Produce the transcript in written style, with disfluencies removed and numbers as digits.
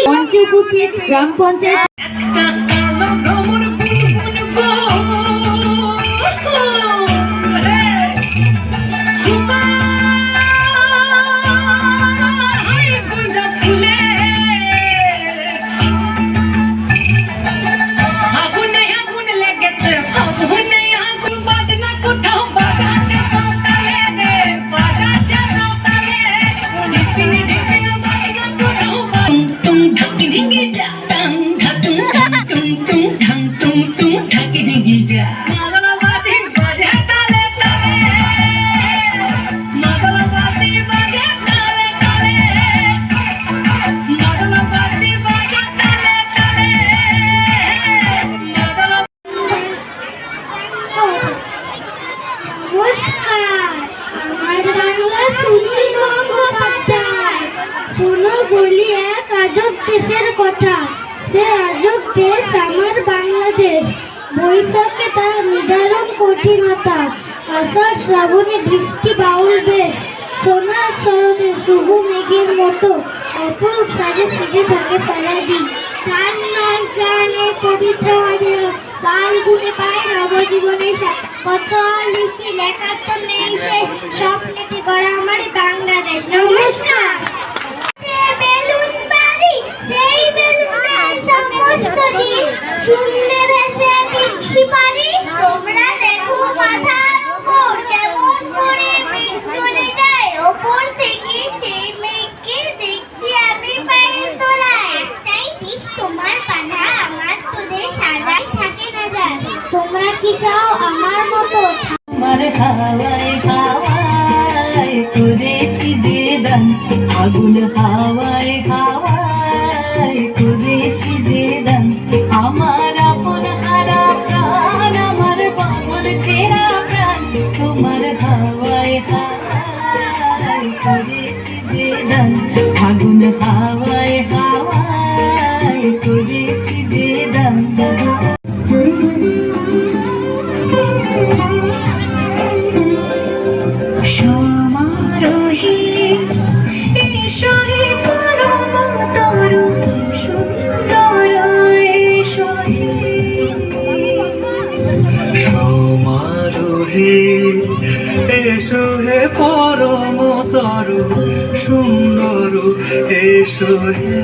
পঞ্চকুটি গ্রাম পঞ্চায়েত বলি এক আজব দেশের কথা। সে আজব দেশ আমার বাংলাদেশ। বৈশাখে তার নিদারুণ কঠিনতা, আষাঢ় শ্রাবণে বৃষ্টি বাউল বেশ, সোনার শরতে শুভ মেঘের মতো অপরূপ সাজে সেজে থাকে সারাদিন। প্রাণ নয় প্রাণের পবিত্র হাজার কাল গুনে পায় নবজীবনের কত লিখি লেখার তো নেই সে স্বপ্নেতে গড়া আমার বাংলাদেশ। নমস্কার। তোমরা দেখো মাথার উপর কেমন করে মেঘ চলে যায়, ওপর থেকে সেই মেঘকে দেখছি আমি পায়ের তলায়। তাই ঠিক তোমার বাঁধা আমার তোদের সাজাই থাকে না যায়। তোমরা কি চাও আমার মতো? আমার হাওয়ায় হাওয়ায় করেছি যে দান, আগুন হাওয়ায় হাওয়ায় করেছি যে দান। আমার আপন হারা প্রাণ, আমার বাঁধন ছেঁড়া প্রাণ, তোমার হাওয়ায় হাওয়ায় করেছি যে দান। আগুন হাওয়ায় হাওয়ায় করেছি যে দান। সমারোহে এসো হে পরম তরুণ সুন্দর এসো হে। সমারোহে এসো হে পরম তরুণ সুন্দর এসো হে।